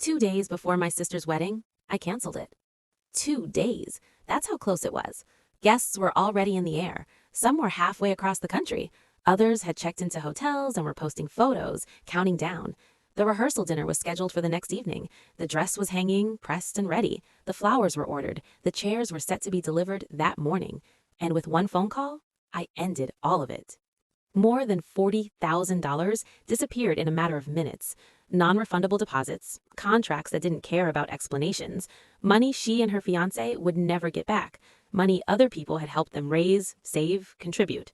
2 days before my sister's wedding, I canceled it. 2 days. That's how close it was. Guests were already in the air. Some were halfway across the country. Others had checked into hotels and were posting photos, counting down. The rehearsal dinner was scheduled for the next evening. The dress was hanging, pressed and ready. The flowers were ordered. The chairs were set to be delivered that morning. And with one phone call, I ended all of it. More than $40,000 disappeared in a matter of minutes. Non-refundable deposits, contracts that didn't care about explanations, money she and her fiancé would never get back, money other people had helped them raise, save, contribute.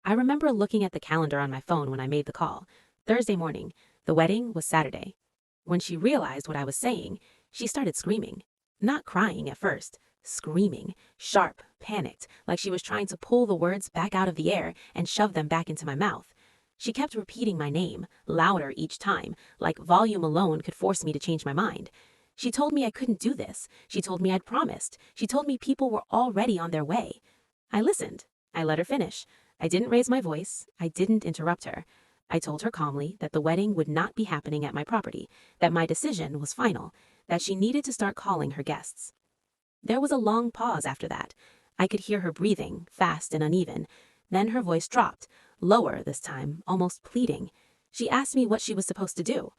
I remember looking at the calendar on my phone when I made the call. Thursday morning. The wedding was Saturday. When she realized what I was saying, she started screaming. Not crying at first. Screaming, sharp, panicked, like she was trying to pull the words back out of the air and shove them back into my mouth. She kept repeating my name, louder each time, like volume alone could force me to change my mind. She told me I couldn't do this. She told me I'd promised. She told me people were already on their way. I listened. I let her finish. I didn't raise my voice. I didn't interrupt her. I told her calmly that the wedding would not be happening at my property, that my decision was final, that she needed to start calling her guests. There was a long pause after that. I could hear her breathing, fast and uneven. Then her voice dropped, lower this time, almost pleading. She asked me what she was supposed to do.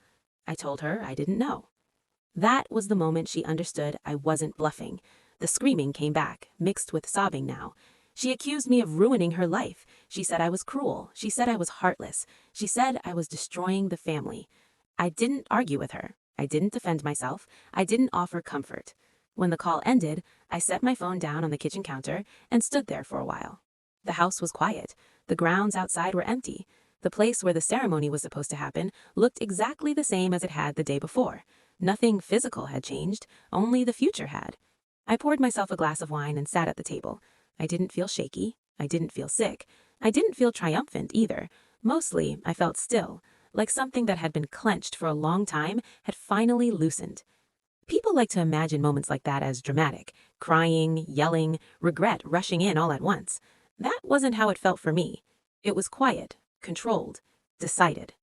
I told her I didn't know. That was the moment she understood I wasn't bluffing. The screaming came back, mixed with sobbing now. She accused me of ruining her life. She said I was cruel. She said I was heartless. She said I was destroying the family. I didn't argue with her. I didn't defend myself. I didn't offer comfort. When the call ended, I set my phone down on the kitchen counter and stood there for a while. The house was quiet. The grounds outside were empty. The place where the ceremony was supposed to happen looked exactly the same as it had the day before. Nothing physical had changed, only the future had. I poured myself a glass of wine and sat at the table. I didn't feel shaky. I didn't feel sick. I didn't feel triumphant either. Mostly, I felt still, like something that had been clenched for a long time had finally loosened. People like to imagine moments like that as dramatic, crying, yelling, regret rushing in all at once. That wasn't how it felt for me. It was quiet, controlled, decided.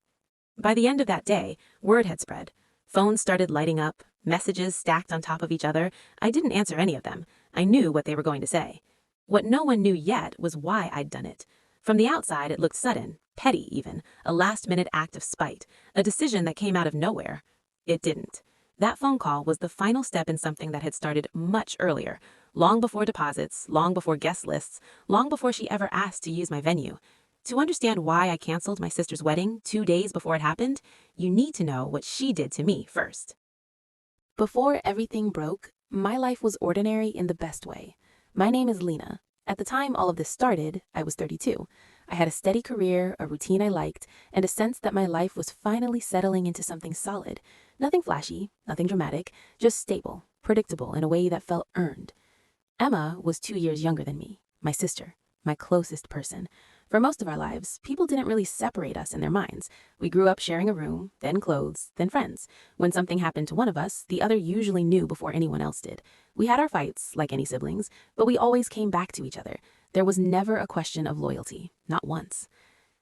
By the end of that day, word had spread. Phones started lighting up, messages stacked on top of each other. I didn't answer any of them. I knew what they were going to say. What no one knew yet was why I'd done it. From the outside, it looked sudden, petty even, a last-minute act of spite, a decision that came out of nowhere. It didn't. That phone call was the final step in something that had started much earlier, long before deposits, long before guest lists, long before she ever asked to use my venue. To understand why I canceled my sister's wedding 2 days before it happened, you need to know what she did to me first. Before everything broke, my life was ordinary in the best way. My name is Lena. At the time all of this started, I was 32. I had a steady career, a routine I liked, and a sense that my life was finally settling into something solid. Nothing flashy, nothing dramatic, just stable, predictable in a way that felt earned. Emma was 2 years younger than me, my sister, my closest person. For most of our lives, people didn't really separate us in their minds. We grew up sharing a room, then clothes, then friends. When something happened to one of us, the other usually knew before anyone else did. We had our fights, like any siblings, but we always came back to each other. There was never a question of loyalty, not once.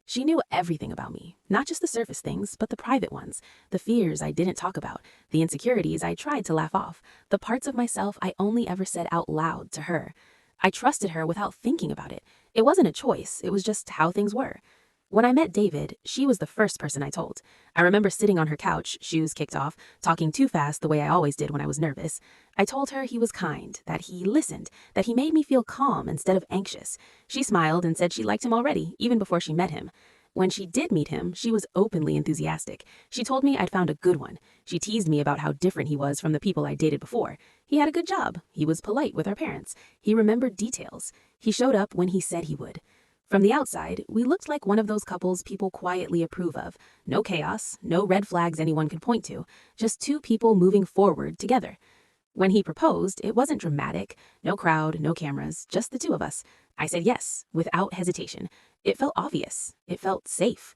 She knew everything about me, not just the surface things, but the private ones, the fears I didn't talk about, the insecurities I tried to laugh off, the parts of myself I only ever said out loud to her. I trusted her without thinking about it. It wasn't a choice, it was just how things were. When I met David, she was the first person I told. I remember sitting on her couch, shoes kicked off, talking too fast the way I always did when I was nervous. I told her he was kind, that he listened, that he made me feel calm instead of anxious. She smiled and said she liked him already, even before she met him. When she did meet him, she was openly enthusiastic. She told me I'd found a good one. She teased me about how different he was from the people I dated before. He had a good job. He was polite with our parents. He remembered details. He showed up when he said he would. From the outside, we looked like one of those couples people quietly approve of. No chaos, no red flags anyone could point to, just two people moving forward together. When he proposed, it wasn't dramatic, no crowd, no cameras, just the two of us. I said yes, without hesitation. It felt obvious. It felt safe.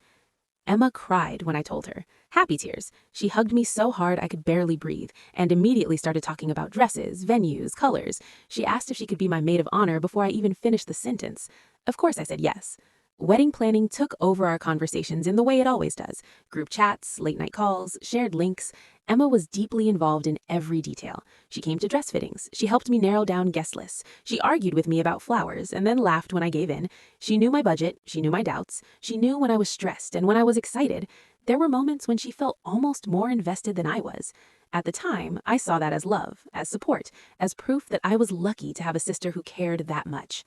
Emma cried when I told her. Happy tears. She hugged me so hard I could barely breathe, and immediately started talking about dresses, venues, colors. She asked if she could be my maid of honor before I even finished the sentence. Of course I said yes. Wedding planning took over our conversations in the way it always does. Group chats, late night calls, shared links. Emma was deeply involved in every detail. She came to dress fittings. She helped me narrow down guest lists. She argued with me about flowers and then laughed when I gave in. She knew my budget. She knew my doubts. She knew when I was stressed and when I was excited. There were moments when she felt almost more invested than I was. At the time, I saw that as love, as support, as proof that I was lucky to have a sister who cared that much.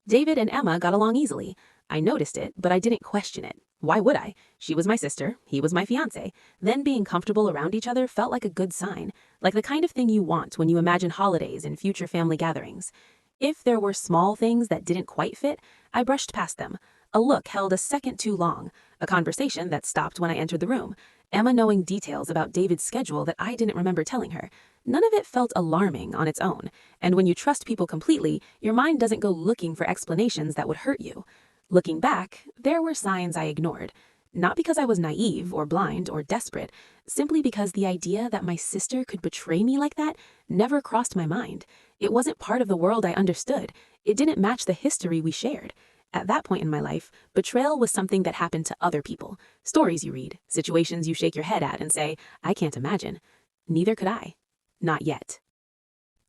David and Emma got along easily. I noticed it, but I didn't question it. Why would I? She was my sister, he was my fiancé. Then being comfortable around each other felt like a good sign, like the kind of thing you want when you imagine holidays and future family gatherings. If there were small things that didn't quite fit, I brushed past them. A look held a second too long, a conversation that stopped when I entered the room, Emma knowing details about David's schedule that I didn't remember telling her. None of it felt alarming on its own, and when you trust people completely, your mind doesn't go looking for explanations that would hurt you. Looking back, there were signs I ignored. Not because I was naive or blind or desperate, simply because the idea that my sister could betray me like that never crossed my mind. It wasn't part of the world I understood. It didn't match the history we shared. At that point in my life, betrayal was something that happened to other people. Stories you read, situations you shake your head at and say, I can't imagine. Neither could I. Not yet.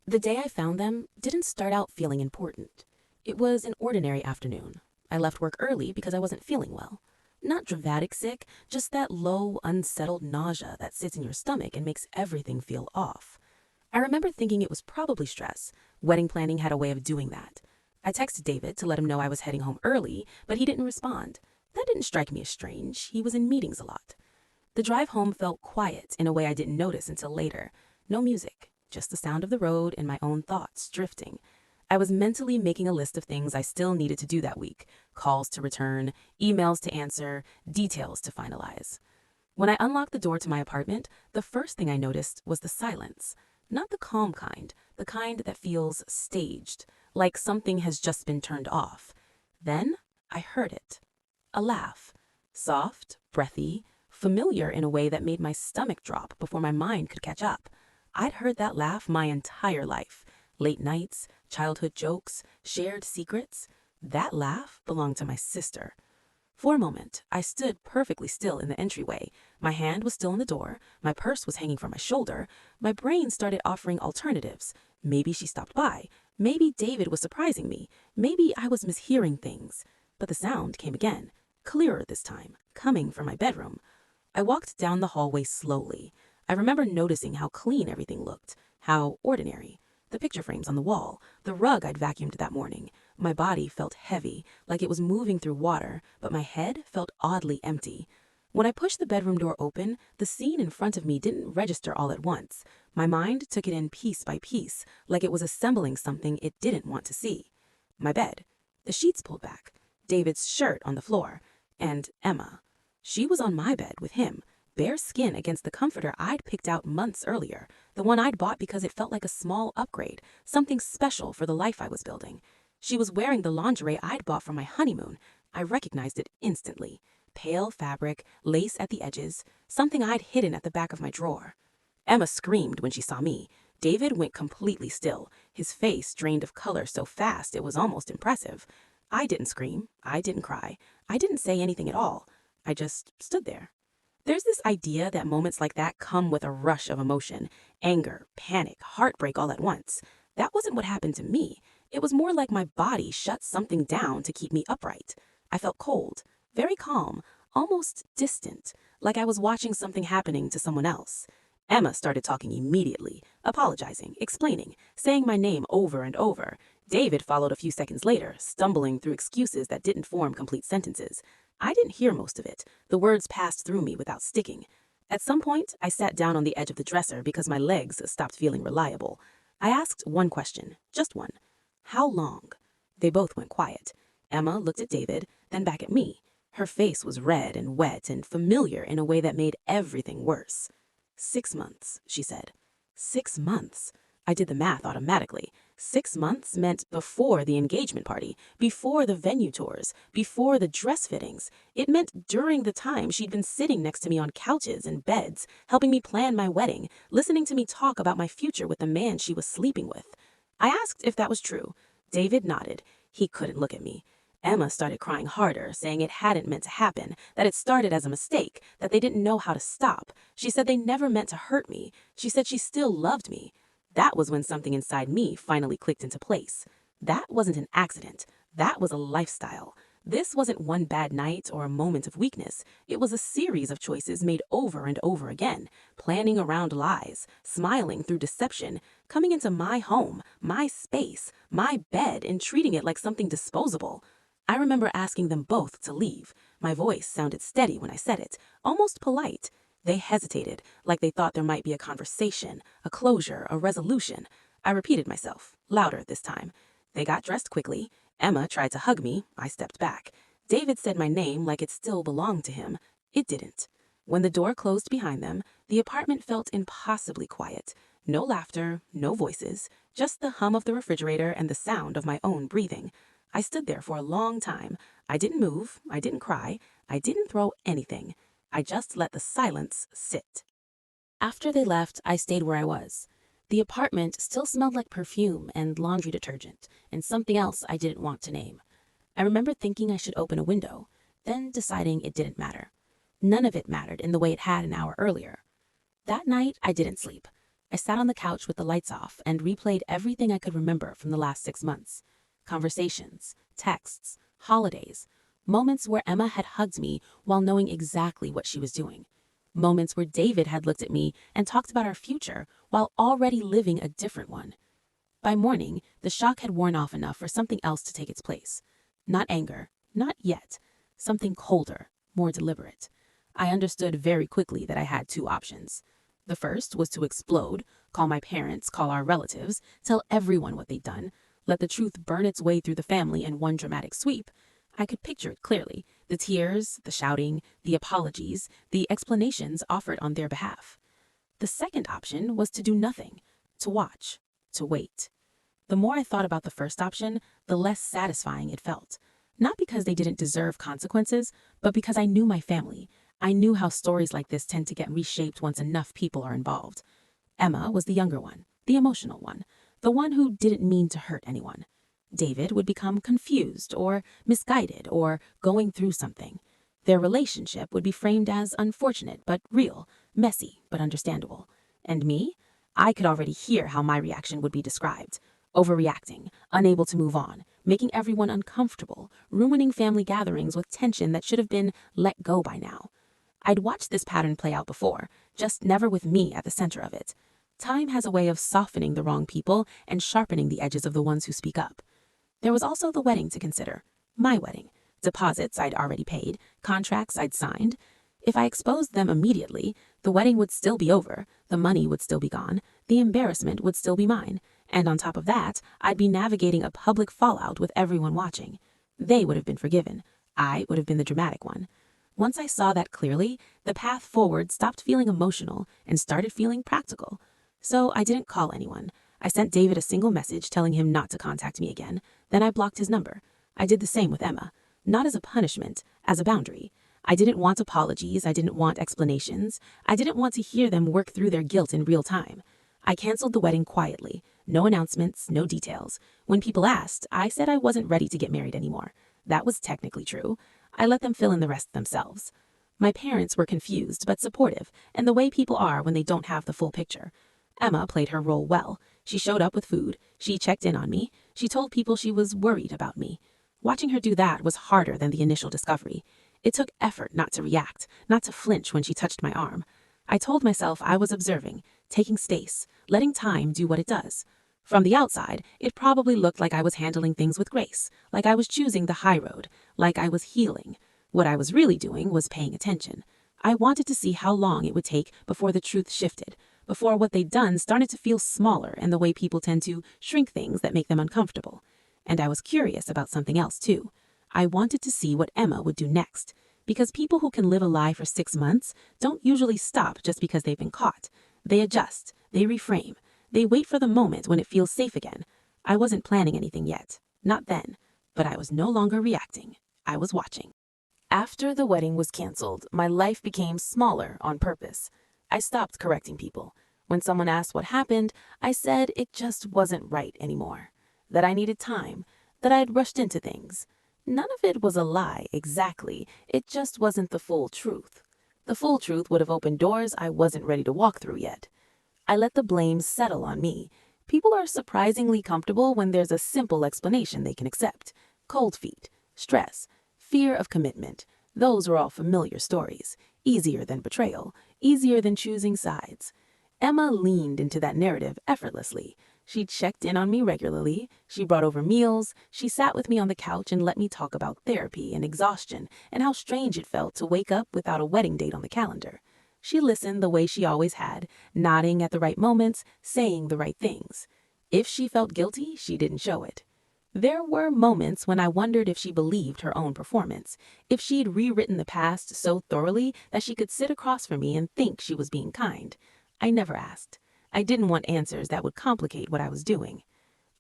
The day I found them didn't start out feeling important. It was an ordinary afternoon. I left work early because I wasn't feeling well. Not dramatic sick, just that low, unsettled nausea that sits in your stomach and makes everything feel off. I remember thinking it was probably stress. Wedding planning had a way of doing that. I texted David to let him know I was heading home early, but he didn't respond. That didn't strike me as strange. He was in meetings a lot. The drive home felt quiet in a way I didn't notice until later. No music, just the sound of the road and my own thoughts drifting. I was mentally making a list of things I still needed to do that week. Calls to return, emails to answer, details to finalize. When I unlocked the door to my apartment, the first thing I noticed was the silence. Not the calm kind, the kind that feels staged, like something has just been turned off. Then I heard it. A laugh. Soft, breathy, familiar in a way that made my stomach drop before my mind could catch up. I'd heard that laugh my entire life. Late nights, childhood jokes, shared secrets. That laugh belonged to my sister. For a moment, I stood perfectly still in the entryway. My hand was still on the door. My purse was hanging from my shoulder. My brain started offering alternatives. Maybe she stopped by. Maybe David was surprising me. Maybe I was mishearing things. But the sound came again, clearer this time, coming from my bedroom. I walked down the hallway slowly. I remember noticing how clean everything looked, how ordinary. The picture frames on the wall, the rug I'd vacuumed that morning. My body felt heavy, like it was moving through water, but my head felt oddly empty. When I pushed the bedroom door open, the scene in front of me didn't register all at once. My mind took it in piece by piece, like it was assembling something it didn't want to see. My bed, the sheets pulled back, David's shirt on the floor, and Emma. She was on my bed with him, bare skin against the comforter I'd picked out months earlier, the one I'd bought because it felt like a small upgrade, something special for the life I was building. She was wearing the lingerie I'd bought for my honeymoon. I recognized it instantly. Pale fabric, lace at the edges, something I'd hidden at the back of my drawer. Emma screamed when she saw me. David went completely still, his face drained of color so fast it was almost impressive. I didn't scream. I didn't cry. I didn't say anything at all. I just stood there. There's this idea that moments like that come with a rush of emotion, anger, panic, heartbreak all at once. That wasn't what happened to me. It was more like my body shut something down to keep me upright. I felt cold, very calm, almost distant, like I was watching something happening to someone else. Emma started talking immediately, apologizing, explaining, saying my name over and over. David followed a few seconds later, stumbling through excuses that didn't form complete sentences. I didn't hear most of it. The words passed through me without sticking. At some point, I sat down on the edge of the dresser because my legs stopped feeling reliable. I asked one question, just one. How long? They both went quiet. Emma looked at David, then back at me. Her face was red and wet and familiar in a way that made everything worse. 6 months, she said. 6 months. I did the math automatically. 6 months meant before the engagement party, before the venue tours, before the dress fittings. It meant during the time she'd been sitting next to me on couches and beds, helping me plan my wedding, listening to me talk about my future with the man she was sleeping with. I asked if that was true. David nodded. He couldn't look at me. Emma started crying harder, saying it hadn't meant to happen, that it started as a mistake, that they didn't know how to stop. She said they never meant to hurt me. She said she still loved me. That was when something inside me finally clicked into place. That wasn't an accident. That was a lifestyle. This wasn't one bad night or a moment of weakness. It was a series of choices made over and over again, planning around lies, smiling through deception, coming into my home, my space, my bed, and treating it like something disposable. I remember asking them both to leave. My voice sounded steady when I said it, almost polite. They hesitated, like they thought there might be a conversation, a closure, a resolution. I repeated myself, louder this time. They got dressed quickly. Emma tried to hug me. I stepped back. David said my name like it still belonged to him. It didn't. When the door closed behind them, the apartment felt impossibly quiet. No laughter, no voices, just the hum of the refrigerator and the sound of my own breathing. I stood there for a long time. I didn't move. I didn't cry. I didn't throw anything. I just let the silence sit. After they left, I stayed where I was. The apartment still smelled like perfume and laundry detergent and something else I didn't want to name. I remember thinking I should open a window, then deciding it didn't matter. None of it mattered in the way it had an hour earlier. That night, I didn't sleep. I sat on the couch with the lights off and replayed everything I could remember from the last 6 months. Conversations, texts, holidays, moments where Emma had hugged me while knowing exactly what she was doing. Moments where David had looked at me and talked about our future while already living a different one. By morning, the shock had worn off enough for something else to take its place. Not anger, not yet. Something colder, more deliberate. I understood very quickly that I had 2 options. The first was to explode, call my parents, call our relatives, tell everyone what they'd done, let the truth burn its way through the family in one dramatic sweep. I could picture it clearly, the tears, the shouting, the apologies, the explanations offered on their behalf. The second option was to do nothing, to watch, to wait. The more I thought about the first option, the less satisfying it felt. Not because they didn't deserve consequences, but because I knew my family. I knew how stories like this tend to get reshaped once enough people are involved. Emma was the younger one, the emotional one, the one who didn't mean to hurt anyone. David would become confused or misguided or going through something. Their relationship would be framed as unfortunate but real, messy but understandable. And me? I could already hear how my reaction would be described. Overreacting, unable to move on, making everyone uncomfortable, ruining family gatherings with tension that should have been let go by now. I'd watched this pattern play out before, just never with me at the center of it. Time has a way of softening the wrong people and sharpening the edges of the ones who speak up. There was also the wedding to consider. My wedding. Deposits I'd already paid, contracts I'd signed. If I exposed them immediately, the wedding would still be over, the money would still be gone, the embarrassment would still be mine, and on top of that, I'd be navigating a public fallout with everyone watching. They would have been forgiven. I would have been the dramatic one. Once I saw that clearly, the path forward stopped feeling emotional and started feeling practical. So I didn't call anyone. I sent David a single message telling him not to contact me again. Then I blocked his number. I did the same with Emma. Not as a punishment, as a boundary. I didn't want apologies. I didn't want explanations. I didn't want to hear them work through their guilt in real time. I canceled the wedding quietly. No announcements, no details. When people asked, I said I wasn't ready to get married anymore. That was technically true. I let them fill in the rest themselves. My parents were confused but supportive, and the way people are when they don't have the full picture. Emma played her role well. She showed up with food. She checked in on me. She told people she was worried about me. Watching her do that was harder than the initial discovery. It took effort not to react, not to flinch when she touched my arm. I told myself I was observing, taking space, letting time do what it does. From the outside, it probably looked like I was handling things with grace, like I was choosing the high road, like I was healing. What I was really doing was paying attention. I wanted to see how long it would take before the truth shifted, before what they'd done started to feel smaller in the way people tend to shrink things that make them uncomfortable. And I was curious about something else too. I wanted to see what Emma would do next, because people who can live a lie for 6 months don't usually stop just because they've been caught. They adjust, they reframe, they wait for the moment when it feels safe again. I wasn't planning anything yet, not then, but I was no longer reacting. I was watching. After the wedding was canceled, my life became smaller on purpose. I stopped correcting people. When someone asked what happened, I said it just wasn't right anymore. That I needed time, that I had rushed into things. None of it was a lie, exactly. It just wasn't the full truth. The full truth would have opened doors I wasn't ready to walk through yet. I let the blame settle on me. People are surprisingly comfortable when there's a simple explanation they can accept. Cold feet, stress, fear of commitment. Those were all familiar stories. Easier than betrayal, easier than choosing sides. Emma leaned into that narrative effortlessly. She checked in on me regularly, she brought over meals, she sat with me on the couch and let me talk about therapy and exhaustion and how strange it felt to wake up without a wedding date on the calendar. She listened the way she always had, nodding at the right moments, saying the right things. If she felt guilty, she didn't show it. There were moments when I wondered if she believed her own performance, if she'd rewritten the past so thoroughly that she could sit across from me and think she was being kind. I never asked. I didn't want answers that would complicate what I was doing.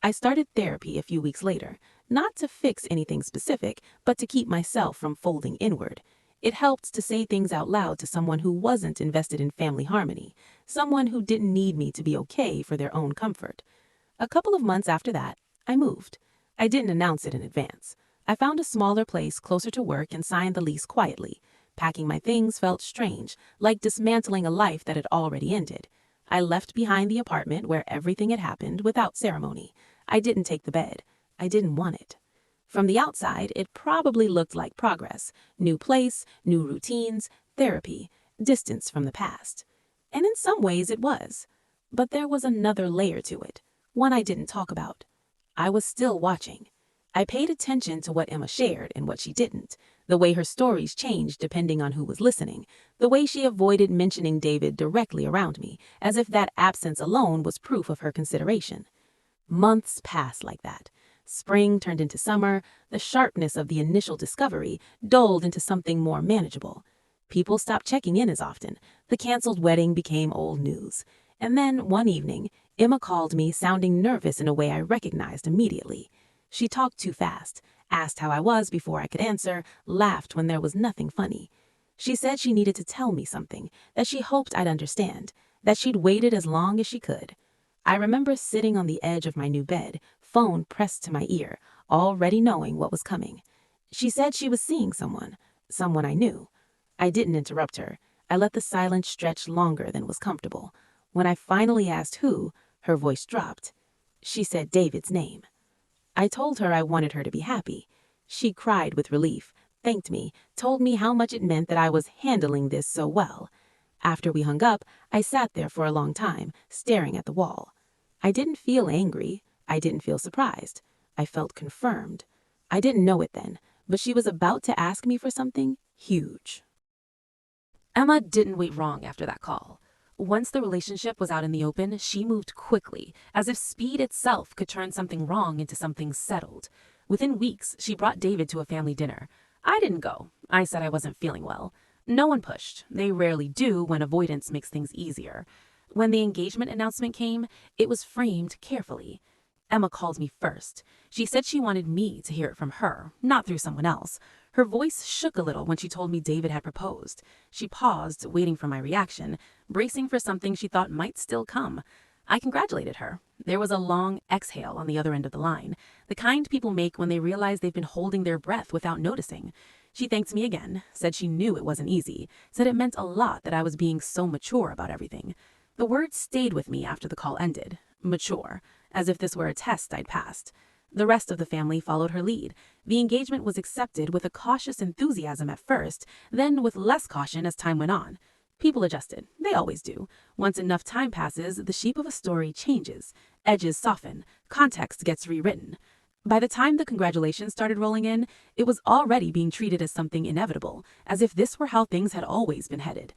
I started therapy a few weeks later, not to fix anything specific, but to keep myself from folding inward. It helped to say things out loud to someone who wasn't invested in family harmony, someone who didn't need me to be okay for their own comfort. A couple of months after that, I moved. I didn't announce it in advance. I found a smaller place closer to work and signed the lease quietly. Packing my things felt strange, like dismantling a life that had already ended. I left behind the apartment where everything had happened without ceremony. I didn't take the bed. I didn't want it. From the outside, it probably looked like progress. New place, new routines, therapy, distance from the past. And in some ways it was. But there was another layer to it, one I didn't talk about. I was still watching. I paid attention to what Emma shared and what she didn't, the way her stories changed depending on who was listening, the way she avoided mentioning David directly around me, as if that absence alone was proof of her consideration. Months passed like that. Spring turned into summer, the sharpness of the initial discovery dulled into something more manageable. People stopped checking in as often. The canceled wedding became old news. And then, one evening, Emma called me, sounding nervous in a way I recognized immediately. She talked too fast, asked how I was before I could answer, laughed when there was nothing funny. She said she needed to tell me something, that she hoped I'd understand, that she'd waited as long as she could. I remember sitting on the edge of my new bed, phone pressed to my ear, already knowing what was coming. She said she was seeing someone I knew. I didn't interrupt her. I let the silence stretch longer than was comfortable. When I finally asked who, her voice dropped. She said David's name. I told her I wanted her to be happy. She cried with relief, thanked me, told me how much it meant that I was handling this so well. After we hung up, I sat there for a long time, staring at the wall. I didn't feel angry. I didn't feel surprised. I felt confirmed. I didn't know it then, but she was about to ask me for something huge. Emma didn't wait long after that call. Once the relationship was out in the open, she moved quickly, as if speed itself could turn something wrong into something settled. Within weeks, she brought David to a family dinner. I didn't go. I said I wasn't feeling well. No one pushed. They rarely do when avoidance makes things easier. When the engagement announcement came, it was framed carefully. Emma called me first. She said she wanted me to hear it from her, not through someone else. Her voice shook a little when she told me David had proposed. She paused, waiting for my reaction, bracing for something she thought might still come. I congratulated her. There was a long exhale on the other end of the line, the kind people make when they realize they've been holding their breath without noticing. She thanked me again, said she knew it wasn't easy, said it meant a lot that I was being so mature about everything. The word stayed with me after the call ended. Mature, as if this were a test I'd passed. The rest of the family followed her lead. The engagement was accepted with a cautious enthusiasm at first, then with less caution as time went on. People adjusted. They always do. Once enough time passes, the shape of a story changes. Edges soften. Context gets rewritten. By the time the congratulations started rolling in, it was already being treated as something inevitable, as if this were how things had always been headed.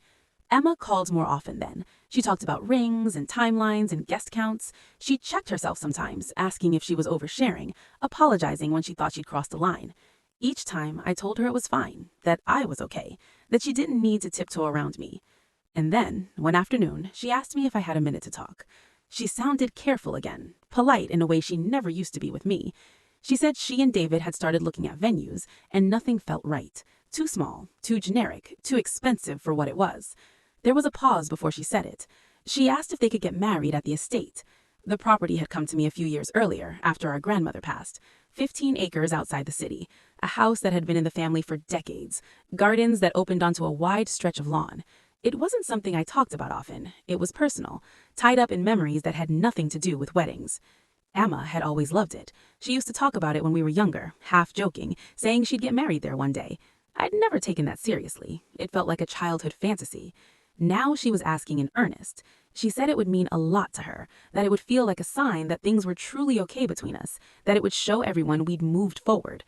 Emma called more often then. She talked about rings and timelines and guest counts. She checked herself sometimes, asking if she was oversharing, apologizing when she thought she'd crossed the line. Each time, I told her it was fine, that I was okay, that she didn't need to tiptoe around me. And then, one afternoon, she asked me if I had a minute to talk. She sounded careful again, polite in a way she never used to be with me. She said she and David had started looking at venues, and nothing felt right. Too small, too generic, too expensive for what it was. There was a pause before she said it. She asked if they could get married at the estate. The property had come to me a few years earlier, after our grandmother passed. 15 acres outside the city. a house that had been in the family for decades, gardens that opened onto a wide stretch of lawn. It wasn't something I talked about often. It was personal, tied up in memories that had nothing to do with weddings. Emma had always loved it. She used to talk about it when we were younger, half joking, saying she'd get married there one day. I'd never taken that seriously. It felt like a childhood fantasy. Now she was asking in earnest. She said it would mean a lot to her, that it would feel like a sign that things were truly okay between us, that it would show everyone we'd moved forward.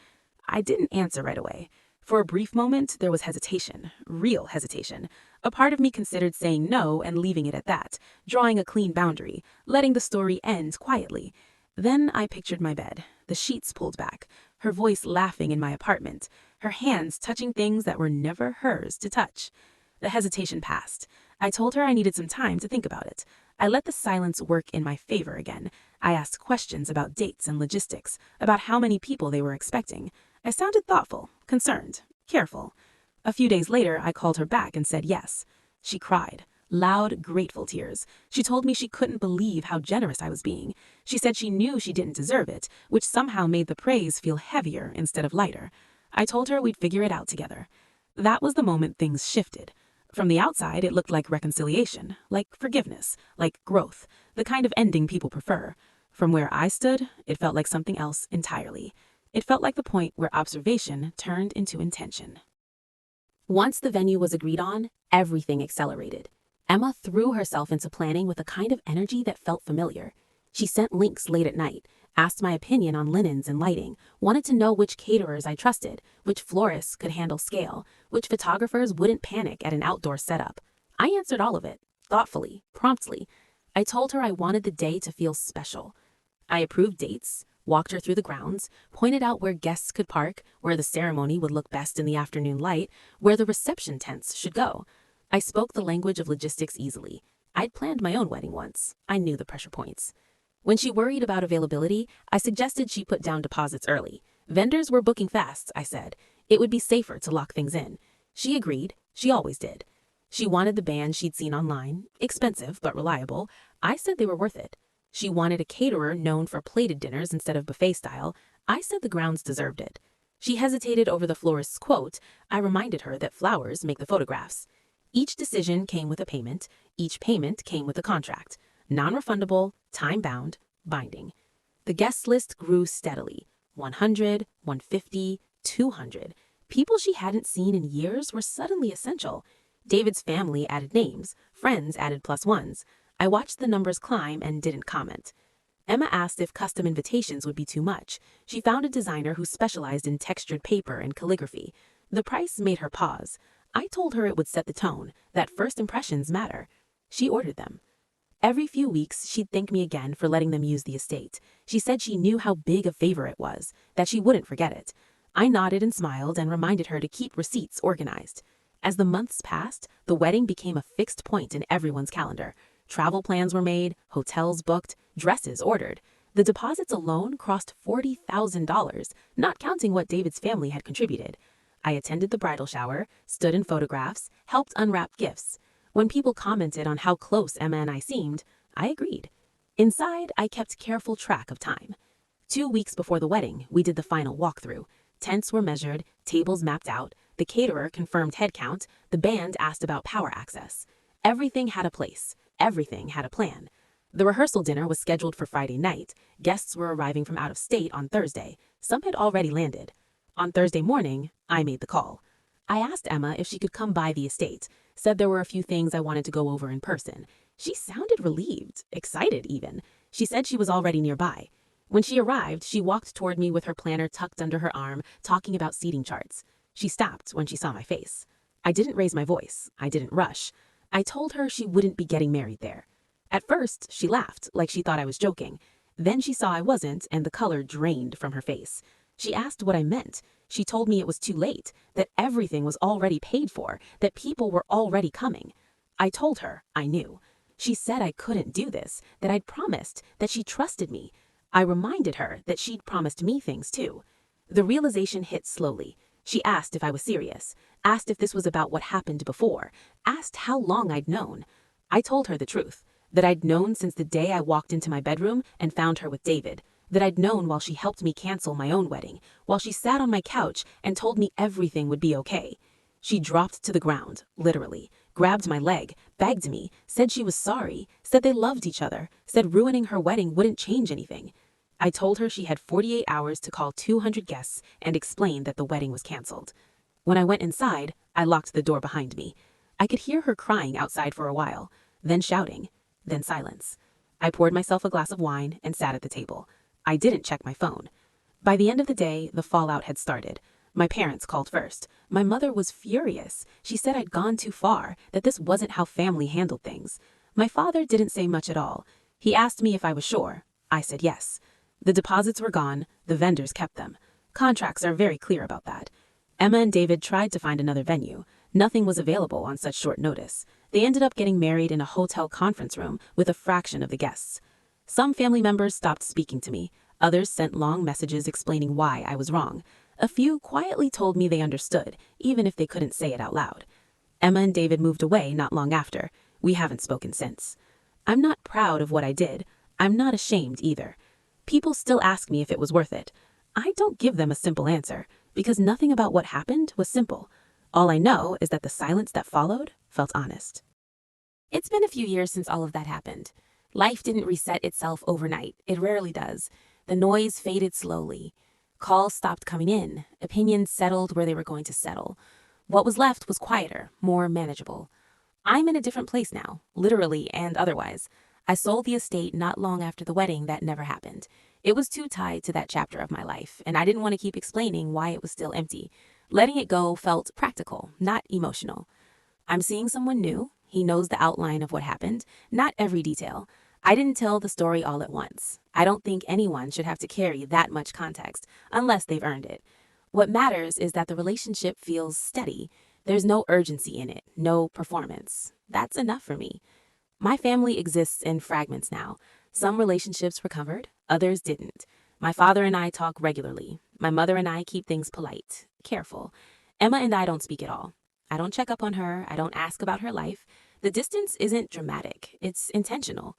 I didn't answer right away. For a brief moment, there was hesitation, real hesitation. A part of me considered saying no and leaving it at that, drawing a clean boundary, letting the story end quietly. Then I pictured my bed, the sheets pulled back, her voice laughing in my apartment, her hands touching things that were never hers to touch. The hesitation passed. I told her I needed some time to think about it. I let the silence work in my favor again. I asked questions about dates and logistics, about how many people they were expecting. I sounded thoughtful, concerned, careful. A few days later, I called her back and said yes. She cried, loud, grateful tears. She told me she couldn't believe how generous I was being. She said she knew she didn't deserve it, which somehow made the praise feel heavier instead of lighter. I told her we'd figure it out together. That was the moment things shifted. From the outside, it looked like reconciliation, like forgiveness, like growth, the kind of ending people prefer. From where I stood, it felt like something else entirely. It felt like the point where observation turned into intention. Once the venue was agreed on, everything accelerated. Emma threw herself into planning with a kind of energy that felt familiar. She sent links late at night, asked my opinion on linens and lighting, wanted to know which caterers I trusted, which florists could handle scale, which photographers wouldn't panic at an outdoor setup. I answered all of it, thoughtfully, promptly. I told her I wanted the day to feel special. I approved dates, walked her through the grounds, pointed out where guests could park, where the ceremony would look best in the afternoon light, where the reception tents should go. I spoke the language of logistics easily. I'd planned my own wedding once. I knew the pressure points. When she worried about availability, I suggested she put down deposits early. Vendors were booking fast, I said. It would be safer to lock things in. She agreed. She always did. She wanted the band she'd seen online, expensive but reliable. I said they were worth it. She wanted a caterer known for plated dinners instead of buffet style. I said the grounds deserved it. She hesitated over the florist's quote. I reminded her that flowers make the photographs. Each decision came with a payment. Each payment came with a contract. Non-refundable, time-bound, binding. The guest list grew steadily. 100, 150, 200. People she hadn't seen in years were suddenly essential. David's family added names. Friends added +1s. I watched the numbers climb and didn't comment. Emma asked if custom invitations would be too much. She found a designer who specialized in textured paper and calligraphy. The price made her pause. I told her it would set the tone, that first impressions matter. She ordered them. Every few weeks, she'd thank me again for letting them use the estate. She said she knew how big a favor it was, that she wouldn't forget it. I nodded and smiled and reminded her to keep receipts organized. As the months passed, the wedding became a fixed point in everyone's calendar. Travel plans were made, hotels booked, dresses ordered. The deposits alone crossed $40,000, not counting what David's family had contributed. I attended the bridal shower, stood in photographs, helped unwrap gifts. When people commented on how close Emma and I seemed, I agreed. Inside, I kept careful track of time. 2 weeks before the wedding, we did the final walkthrough. Tents were measured, tables mapped out, the caterer confirmed headcount, the band asked about power access. Everything had a place. Everything had a plan. The rehearsal dinner was scheduled for Friday night. Guests were arriving from out of state on Thursday. Some had already landed. On Thursday morning, I made the call. I asked Emma if she could come by the estate, said there were a few things I wanted to go over in person. She sounded relieved, excited even. She said she was already nearby. When she arrived, she walked toward me with her planner tucked under her arm, talking about seating charts. She stopped when she saw my face. I didn't raise my voice. I didn't rush. I told her she wouldn't be getting married there. At first, she laughed, like she thought I was joking. Then she saw I wasn't, and the color drained from her face. She asked what I meant. She told me it was too late, that everything was already paid for, that people were already coming. I told her I knew. She said I couldn't do this, that I'd promised, that she trusted me. I reminded her that she'd promised me things too. The realization hit slowly. She asked if I was serious, asked if this was about what happened before, asked how long I'd known. I told her the truth, that I'd known since the day I walked into my bedroom and found her with David. that I'd known while she helped me cancel my own wedding, while she sat on my couch and told me everything would be okay. She dropped to the ground, literally, grabbed my leg, begged me, said she was sorry, said they loved each other, said ruining her wedding wouldn't change anything. I told her she had 48 hours to call 200 guests and explain that the wedding was canceled. When I went inside, I locked the door behind me. I could hear her crying outside for a while, then shouting, then silence. I poured myself a glass of wine and sat at the table. I didn't check my phone. By the end of the day, the fallout had started. My parents called first. My mother was furious. She said I'd gone too far, that this wasn't how family handled things. My father didn't say much at all. He asked me if I was sure. I said yes. The deposits were gone. The vendors kept them. Contracts are very clear about that. Emma and David tried to find another venue. Nothing was available on such short notice. They ended up getting married in a hotel conference room with a fraction of the guests. Some family members stopped speaking to me. Others sent long messages explaining why I was wrong. A few quietly told me they understood, even if they couldn't say it out loud. Emma and David moved away not long after. We haven't spoken since. I'm not proud of what I did. I'm not ashamed either. People still ask me if it was worth it. I don't give them a simple answer, because nothing about what happened was simple. All I know is that the silence that followed felt honest. It's been a few years since all of that happened. Life didn't reset itself overnight. It rarely does. The noise faded slowly. Calls stopped coming in. Opinions settled where they were going to settle. What was left was quieter, more manageable. I'm in a different place now, literally and otherwise. I sold the estate not long after the wedding that never happened. It was too tied to that chapter of my life, and I didn't want to keep explaining why it was still empty. Letting it go felt practical, not emotional. I'm seeing someone new. He knows the outline of what happened, not every detail. I didn't tell the story all at once. I don't think anyone should have to carry that much context, unless they've earned it. What matters is that the relationship feels steady. There's no urgency in it, no performance. That's enough for me. My family exists in fragments now. Some relationships recovered, others didn't. My father and I talk regularly. My mother and I keep things polite, careful. Emma and I don't speak at all. I don't check up on her. I don't ask about her life. The distance isn't dramatic. It's intentional.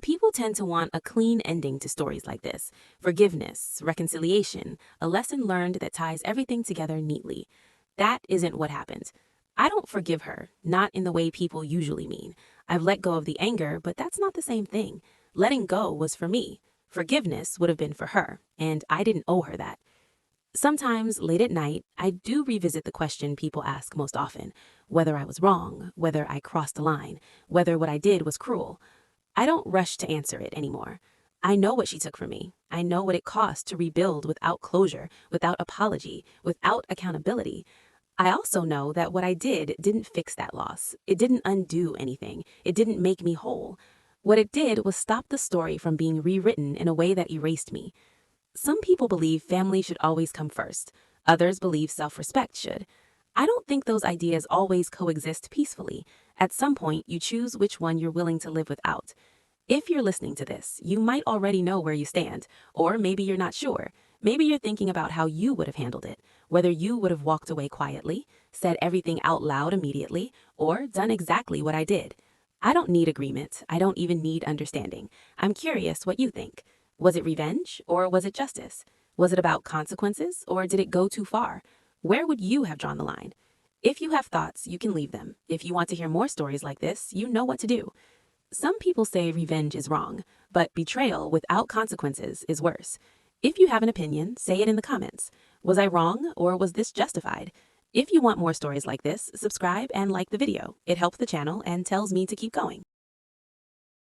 People tend to want a clean ending to stories like this. Forgiveness, reconciliation, a lesson learned that ties everything together neatly. That isn't what happened. I don't forgive her, not in the way people usually mean. I've let go of the anger, but that's not the same thing. Letting go was for me. Forgiveness would have been for her, and I didn't owe her that. Sometimes, late at night, I do revisit the question people ask most often, whether I was wrong, whether I crossed the line, whether what I did was cruel. I don't rush to answer it anymore. I know what she took from me. I know what it cost to rebuild without closure, without apology, without accountability. I also know that what I did didn't fix that loss. It didn't undo anything. It didn't make me whole. What it did was stop the story from being rewritten in a way that erased me. Some people believe family should always come first. Others believe self-respect should. I don't think those ideas always coexist peacefully. At some point, you choose which one you're willing to live without. If you're listening to this, you might already know where you stand, or maybe you're not sure. Maybe you're thinking about how you would have handled it, whether you would have walked away quietly, said everything out loud immediately, or done exactly what I did. I don't need agreement. I don't even need understanding. I'm curious what you think. Was it revenge, or was it justice? Was it about consequences, or did it go too far? Where would you have drawn the line? If you have thoughts, you can leave them. If you want to hear more stories like this, you know what to do. Some people say revenge is wrong, but betrayal without consequences is worse. If you have an opinion, say it in the comments. Was I wrong, or was this justified? If you want more stories like this, subscribe and like the video. It helps the channel and tells me to keep going.